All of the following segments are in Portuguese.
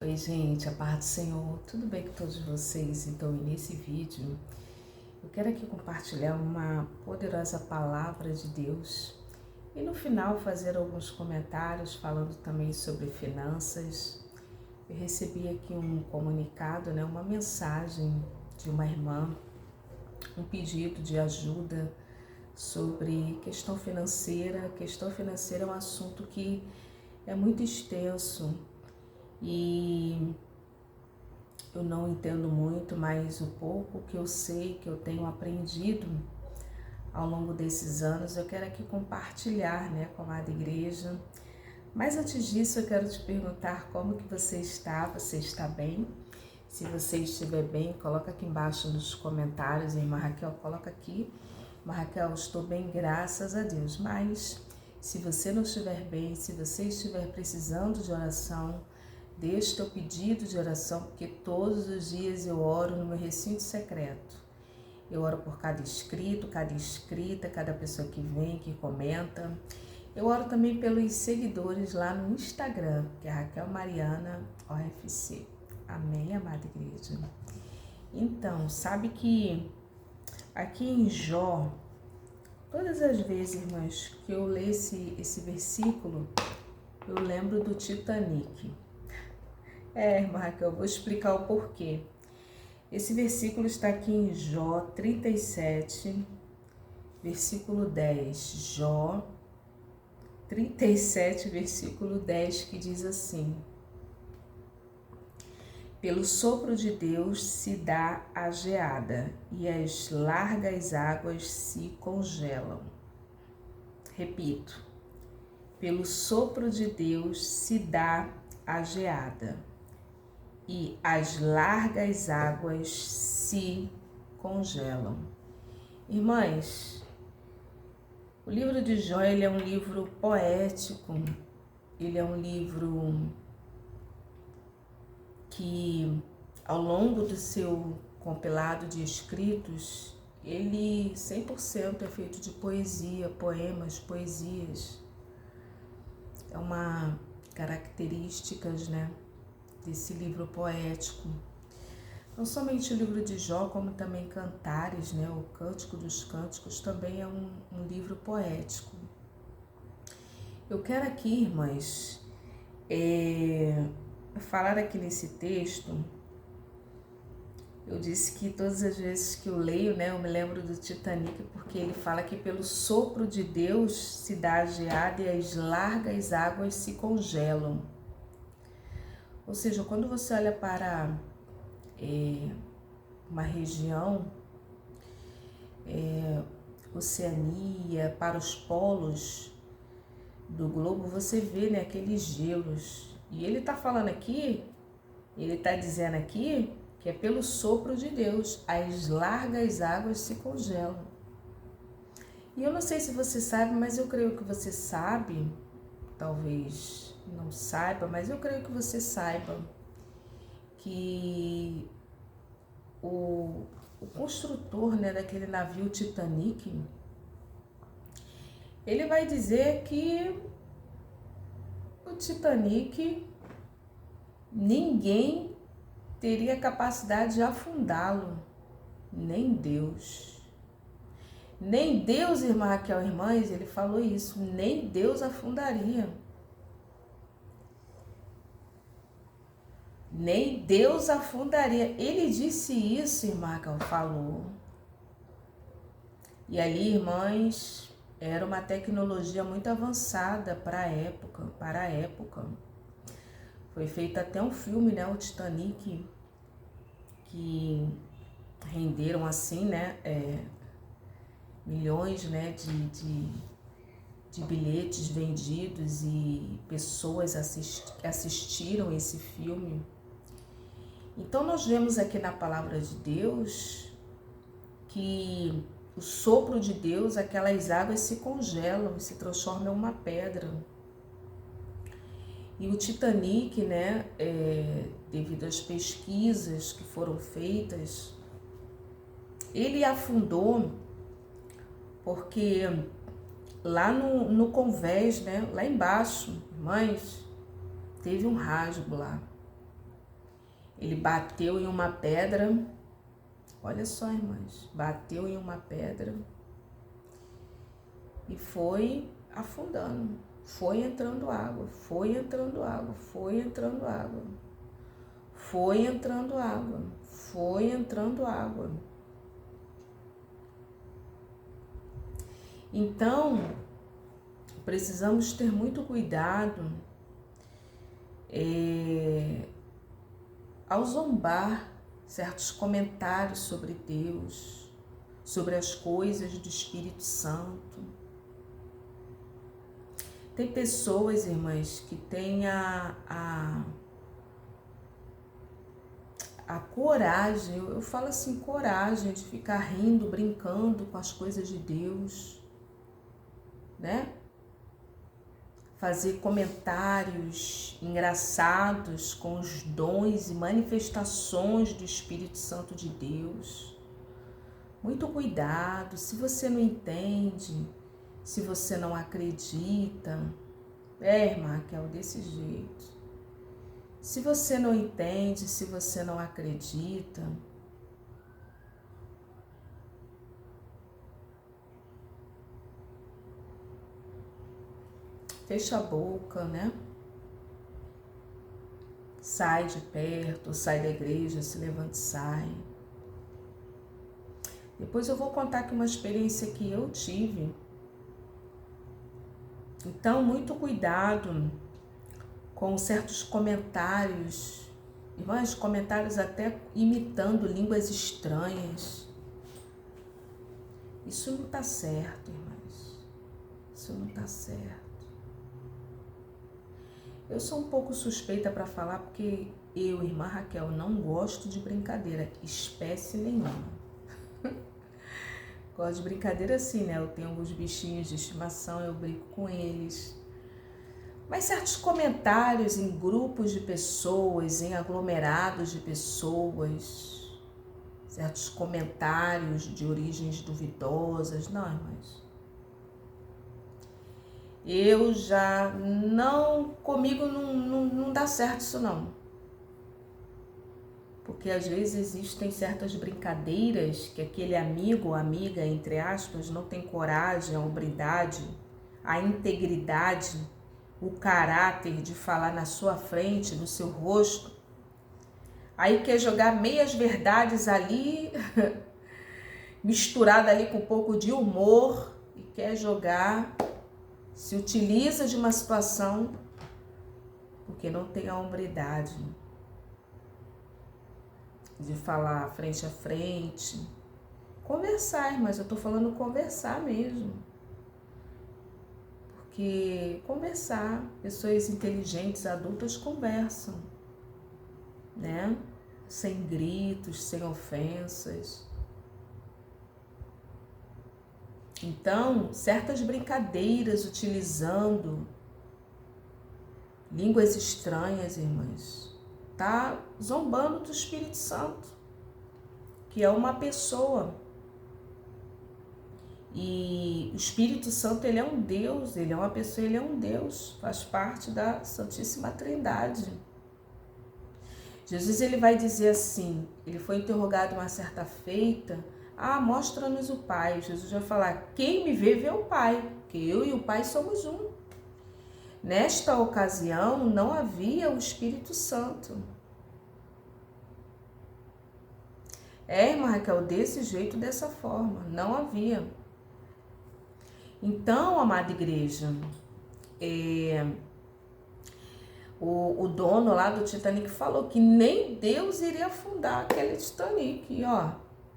Oi gente, a paz do Senhor, tudo bem com todos vocês? Então, nesse vídeo, eu quero aqui compartilhar uma poderosa palavra de Deus e no final fazer alguns comentários falando também sobre finanças. Eu recebi aqui um comunicado, uma mensagem de uma irmã, um pedido de ajuda sobre questão financeira. Questão financeira é um assunto que é muito extenso e eu não entendo muito, mas o pouco que eu sei, que eu tenho aprendido ao longo desses anos, eu quero aqui compartilhar, com a amada igreja. Mas antes disso, eu quero te perguntar como que você está bem? Se você estiver bem, coloca aqui embaixo nos comentários, irmã Raquel, coloca aqui. Irmã Raquel, estou bem, graças a Deus. Mas se você não estiver bem, se você estiver precisando de oração, deixe teu pedido de oração, porque todos os dias eu oro no meu recinto secreto. Eu oro por cada inscrito, cada inscrita, cada pessoa que vem, que comenta. Eu oro também pelos seguidores lá no Instagram, que é Raquel Mariana OFC. Amém, amada igreja? Então, sabe que aqui em Jó, todas as vezes, irmãs, que eu leio esse versículo, eu lembro do Titanic. Irmã Raquel, eu vou explicar o porquê. Esse versículo está aqui em Jó 37, versículo 10. Jó 37, versículo 10, que diz assim: pelo sopro de Deus se dá a geada, e as largas águas se congelam. Repito, pelo sopro de Deus se dá a geada, e as largas águas se congelam. Irmãs, o livro de Jó, ele é um livro poético, ele é um livro que, ao longo do seu compilado de escritos, ele 100% é feito de poesia, poemas, poesias. É uma característica, desse livro poético. Não somente o livro de Jó, como também Cantares, o Cântico dos Cânticos, também é um livro poético. Eu quero aqui, irmãs, falar aqui nesse texto. Eu disse que todas as vezes que eu leio, eu me lembro do Titanic, porque ele fala que pelo sopro de Deus se dá a geada e as largas águas se congelam. Ou seja, quando você olha para uma região, Oceania, para os polos do globo, você vê aqueles gelos. E ele está falando aqui, ele está dizendo aqui que é pelo sopro de Deus, as largas águas se congelam. E eu não sei se você sabe, mas eu creio que você sabe, talvez não saiba, mas eu creio que você saiba que o construtor daquele navio Titanic, ele vai dizer que o Titanic, ninguém teria capacidade de afundá-lo, nem Deus. Nem Deus, irmã Raquel, irmãs, ele falou isso, nem Deus afundaria. Nem Deus afundaria. Ele disse isso, irmã Raquel, falou. E ali, irmãs, era uma tecnologia muito avançada para a época. Foi feito até um filme, o Titanic, que renderam assim, milhões, de bilhetes vendidos e pessoas assistiram esse filme. Então nós vemos aqui na palavra de Deus que o sopro de Deus, aquelas águas se congelam e se transformam em uma pedra. E o Titanic, devido às pesquisas que foram feitas, ele afundou porque lá no convés, lá embaixo, irmãs, teve um rasgo lá. Ele bateu em uma pedra, olha só, irmãs, bateu em uma pedra e foi afundando, foi entrando água, foi entrando água, foi entrando água, foi entrando água, foi entrando água. Então, precisamos ter muito cuidado ao zombar certos comentários sobre Deus, sobre as coisas do Espírito Santo. Tem pessoas, irmãs, que têm a coragem, eu falo assim, coragem de ficar rindo, brincando com as coisas de Deus, né? Fazer comentários engraçados com os dons e manifestações do Espírito Santo de Deus. Muito cuidado, se você não entende, se você não acredita, irmã Raquel, desse jeito. Se você não entende, se você não acredita, fecha a boca, né? Sai de perto, sai da igreja, se levanta e sai. Depois eu vou contar aqui uma experiência que eu tive. Então, muito cuidado com certos comentários, irmãs, comentários até imitando línguas estranhas. Isso não está certo, irmãs. Isso não está certo. Eu sou um pouco suspeita para falar porque eu, irmã Raquel, não gosto de brincadeira, espécie nenhuma. Gosto de brincadeira assim, né? Eu tenho alguns bichinhos de estimação, eu brinco com eles. Mas certos comentários em grupos de pessoas, em aglomerados de pessoas, certos comentários de origens duvidosas, não, irmãs. Eu já não, comigo não dá certo isso não. Porque às vezes existem certas brincadeiras que aquele amigo ou amiga, entre aspas, não tem coragem, a hombridade, a integridade, o caráter de falar na sua frente, no seu rosto. Aí quer jogar meias verdades ali, misturada ali com um pouco de humor, e quer jogar, se utiliza de uma situação porque não tem a hombridade de falar frente a frente. Conversar, mas eu tô falando conversar mesmo. Porque conversar, pessoas inteligentes, adultas conversam, né? Sem gritos, sem ofensas. Então, certas brincadeiras utilizando línguas estranhas, irmãs, tá zombando do Espírito Santo, que é uma pessoa. E o Espírito Santo, ele é um Deus, ele é uma pessoa, ele é um Deus, faz parte da Santíssima Trindade. Jesus, ele vai dizer assim, ele foi interrogado uma certa feita, mostra-nos o Pai. Jesus vai falar, quem me vê, vê o Pai, que eu e o Pai somos um. Nesta ocasião, não havia o Espírito Santo. Irmã Raquel, desse jeito, dessa forma, não havia. Então, amada igreja, o dono lá do Titanic falou que nem Deus iria afundar aquele Titanic. E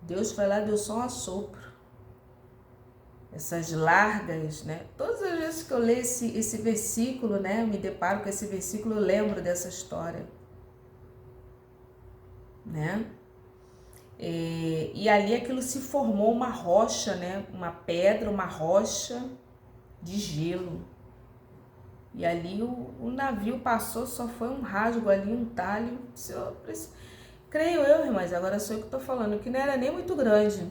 Deus foi lá, deu só um assopro. Essas largas, né? Todas as vezes que eu leio esse versículo, né? Eu me deparo com esse versículo, eu lembro dessa história, né? E ali aquilo se formou uma rocha, né? Uma pedra, uma rocha de gelo. E ali o navio passou, só foi um rasgo ali, um talho. Creio eu, irmãs, agora sou eu que estou falando, que não era nem muito grande.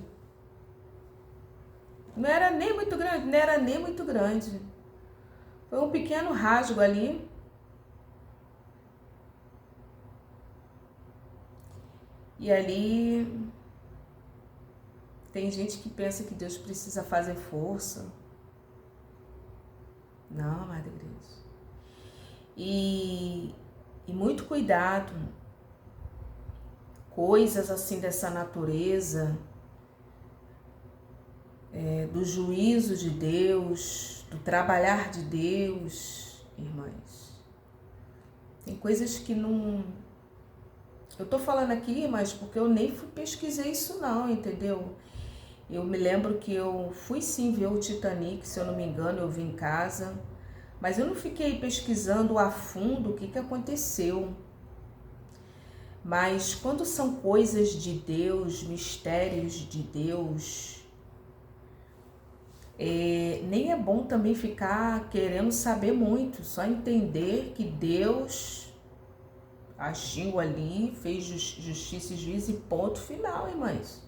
Não era nem muito grande, não era nem muito grande. Foi um pequeno rasgo ali. E ali tem gente que pensa que Deus precisa fazer força. Não, amada igreja. E muito cuidado. Coisas assim dessa natureza, do juízo de Deus, do trabalhar de Deus, irmãs. Tem coisas que não... Eu tô falando aqui, mas porque eu nem pesquisei isso não, entendeu? Eu me lembro que eu fui sim ver o Titanic, se eu não me engano, eu vi em casa, mas eu não fiquei pesquisando a fundo o que aconteceu. Mas quando são coisas de Deus, mistérios de Deus, nem é bom também ficar querendo saber muito, só entender que Deus agiu ali, fez justiça e juízo e ponto final, irmãs.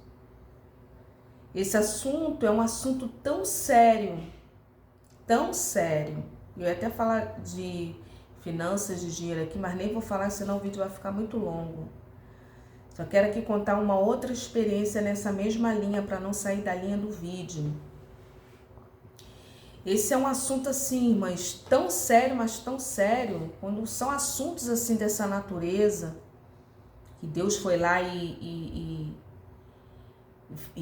Esse assunto é um assunto tão sério, tão sério. Eu ia até falar de finanças, de dinheiro aqui, mas nem vou falar, senão o vídeo vai ficar muito longo. Só quero aqui contar uma outra experiência nessa mesma linha, para não sair da linha do vídeo. Esse é um assunto assim, irmãs, tão sério, mas tão sério, quando são assuntos assim dessa natureza, que Deus foi lá e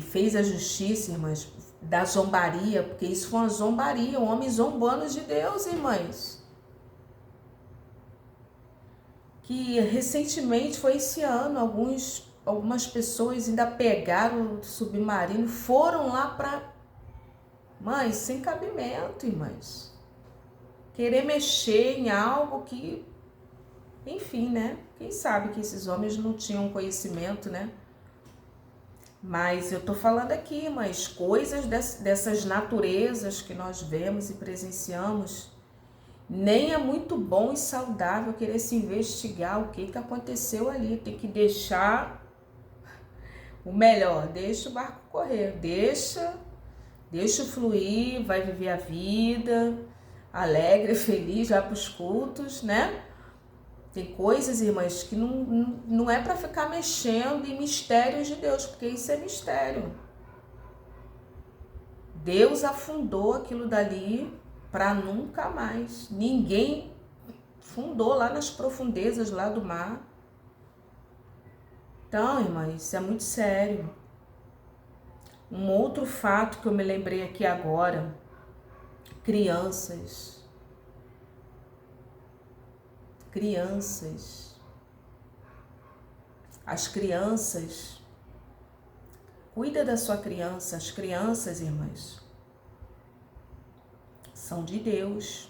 fez a justiça, irmãs, da zombaria, porque isso foi uma zombaria, um homem zombando de Deus, irmãs. Que recentemente, foi esse ano, algumas pessoas ainda pegaram o submarino, foram lá para... Mães, sem cabimento, irmãs. Querer mexer em algo que... Enfim, né? Quem sabe que esses homens não tinham conhecimento, né? Mas eu tô falando aqui, mas coisas dessas naturezas que nós vemos e presenciamos, nem é muito bom e saudável querer se investigar o que aconteceu ali. Tem que deixar o melhor, deixa o barco correr, deixa fluir, vai viver a vida, alegre, feliz, vai para os cultos, né? Tem coisas, irmãs, que não é para ficar mexendo em mistérios de Deus, porque isso é mistério. Deus afundou aquilo dali para nunca mais. Ninguém fundou lá nas profundezas lá do mar. Então, irmãs, isso é muito sério. Um outro fato que eu me lembrei aqui agora, crianças. As crianças, cuida da sua criança. As crianças, irmãs, são de Deus.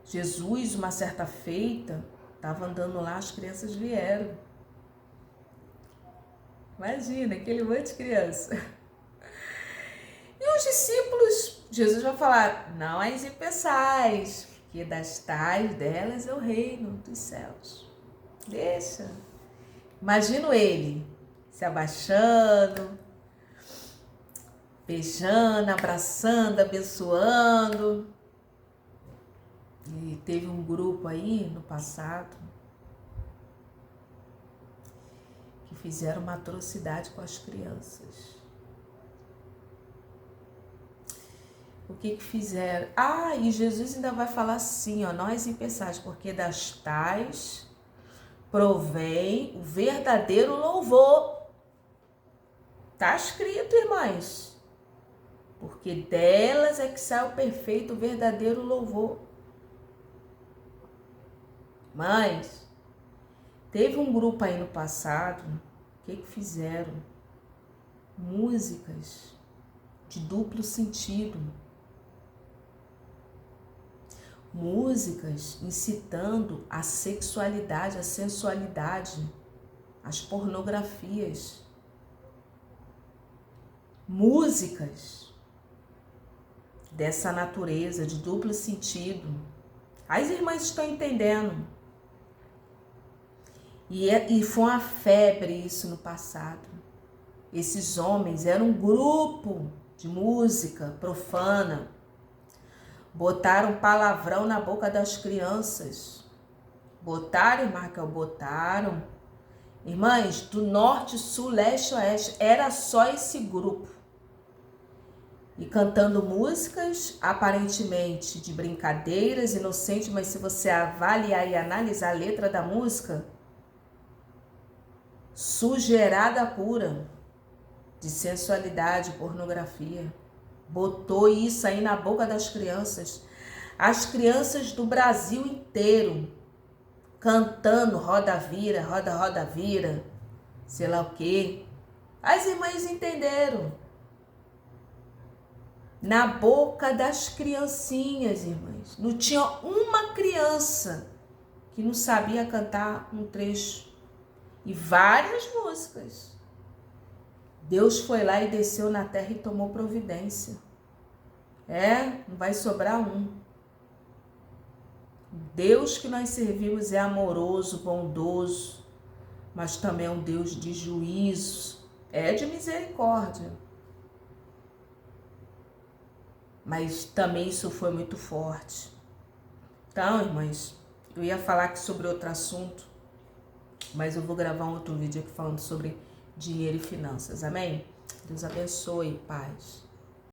Jesus, uma certa feita, estava andando lá, as crianças vieram. Imagina, aquele monte de criança. E os discípulos, Jesus vai falar, não as impeçais, porque das tais delas é o reino dos céus. Deixa. Imagino ele se abaixando, beijando, abraçando, abençoando. E teve um grupo aí no passado que fizeram uma atrocidade com as crianças. O que fizeram? E Jesus ainda vai falar assim, ó, não as impeçais, porque das tais provém o verdadeiro louvor. Tá escrito, irmãs. Porque delas é que sai o perfeito, o verdadeiro louvor. Mas teve um grupo aí no passado, o que fizeram? Músicas de duplo sentido. Músicas incitando a sexualidade, a sensualidade, as pornografias. Músicas dessa natureza, de duplo sentido. As irmãs estão entendendo. E foi uma febre isso no passado. Esses homens eram um grupo de música profana. Botaram palavrão na boca das crianças. Botaram, irmã Raquel? Botaram. Irmãs, do norte, sul, leste, oeste, era só esse grupo. E cantando músicas aparentemente de brincadeiras, inocentes, mas se você avaliar e analisar a letra da música, sujeirada pura de sensualidade, pornografia. Botou isso aí na boca das crianças. As crianças do Brasil inteiro cantando roda vira, roda, roda vira, sei lá o quê. As irmãs entenderam. Na boca das criancinhas, irmãs. Não tinha uma criança que não sabia cantar um trecho. E várias músicas. Deus foi lá e desceu na terra e tomou providência. Não vai sobrar um. Deus que nós servimos é amoroso, bondoso, mas também é um Deus de juízo, de misericórdia. Mas também isso foi muito forte. Então, irmãs, eu ia falar aqui sobre outro assunto, mas eu vou gravar um outro vídeo aqui falando sobre dinheiro e finanças, amém? Deus abençoe, paz.